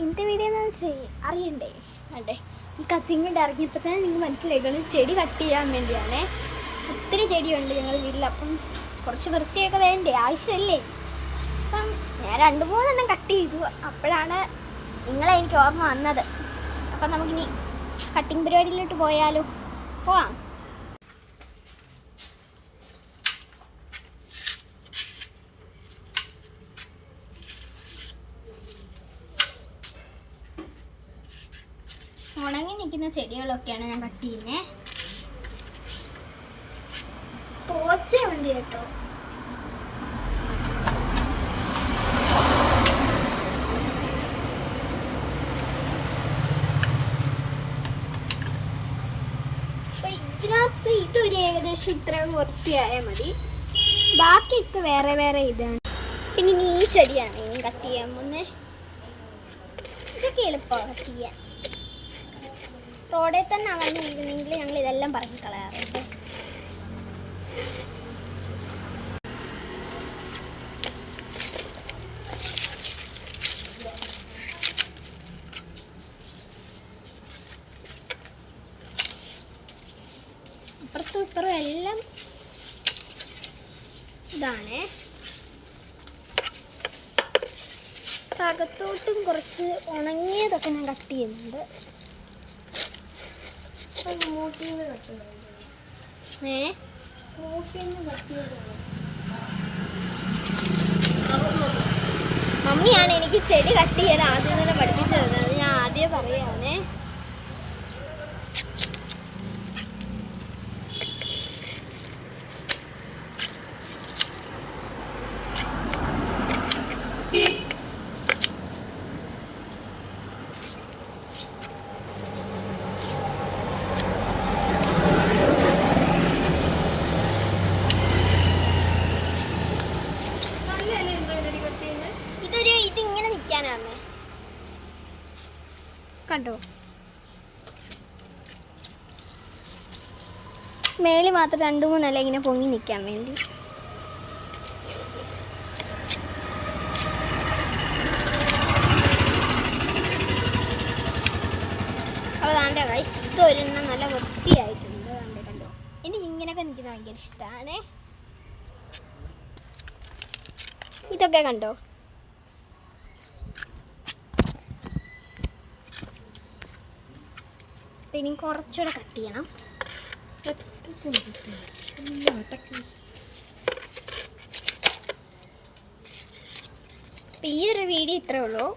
ഇന്നത്തെ വീഡിയോ എന്ന് അറിയണ്ടേ അതെ ഈ കത്തിയും കൊണ്ട് ഇറങ്ങിയപ്പോൾ തന്നെ നിങ്ങൾക്ക് മനസ്സിലാക്കണം ചെടി കട്ട് ചെയ്യാൻ വേണ്ടിയാണേ. ഒത്തിരി ചെടിയുണ്ട് ഞങ്ങളുടെ വീട്ടിൽ. അപ്പം കുറച്ച് വൃത്തിയൊക്കെ വേണ്ടേ, ആവശ്യമല്ലേ? അപ്പം ഞാൻ 2-3 കട്ട് ചെയ്തു. അപ്പോഴാണ് നിങ്ങളെ എനിക്ക് ഓർമ്മ വന്നത്. അപ്പം നമുക്കിനി കട്ടിങ് പരിപാടിയിലോട്ട് പോയാലോ? പോവാം. ഉണങ്ങി നിൽക്കുന്ന ചെടികളൊക്കെയാണ് ഞാൻ കട്ട് ചെയ്യുന്നത്. പോച്ചയുണ്ട് കേട്ടോ. അപ്പൊ ഇതിനകത്ത് ഇതൊരു ഏകദേശം ഇത്ര വൃത്തിയായാൽ മതി. ബാക്കിയൊക്കെ വേറെ വേറെ ഇതാണ്. പിന്നെ ഇനി ഈ ചെടിയാണ് ഇനി കട്ട് ചെയ്യാൻ പോകുന്നത്. ഇതൊക്കെ എളുപ്പമാണ് കട്ട് ചെയ്യാൻ. റോഡിൽ തന്നെ അവന്ന് വീഴുന്നെങ്കിൽ ഞങ്ങൾ ഇതെല്ലാം പറക്കി കളയാറുണ്ട്. അപ്പുറത്തും ഇപ്പുറം എല്ലാം ഇതാണ്. അകത്തോട്ടും കുറച്ച് ഉണങ്ങിയതൊക്കെ ഞാൻ കട്ട് ചെയ്യുന്നുണ്ട്. മമ്മിയാണ് എനിക്ക് ചെടി കട്ട് ചെയ്യാൻ ആദ്യം തന്നെ പഠിപ്പിച്ചു തന്നത്. അത് ഞാൻ ആദ്യം പറയാനേ. ഇതിങ്ങനെ നിൽക്കാനാണ് കണ്ടോ. മേളിൽ മാത്രം 2-3 ഇല ഇങ്ങനെ പൊങ്ങി നിൽക്കാൻ വേണ്ടി. അപ്പോൾ താണ്ടെ ഗൈസ് ഇതൊരെണ്ണം നല്ല വൃത്തിയായിട്ടുണ്ട്. താണ്ടെ കണ്ടോ. എനിക്ക് ഇങ്ങനെയൊക്കെ നിൽക്കുന്നത് ഭയങ്കര ഇഷ്ടമാണ്. ഇതൊക്കെ കണ്ടോ. ഇനി കുറച്ചുകൂടെ കട്ട് ചെയ്യണം. ഈ ഒരു വീഡിയോ ഇത്രേ ഉള്ളൂ.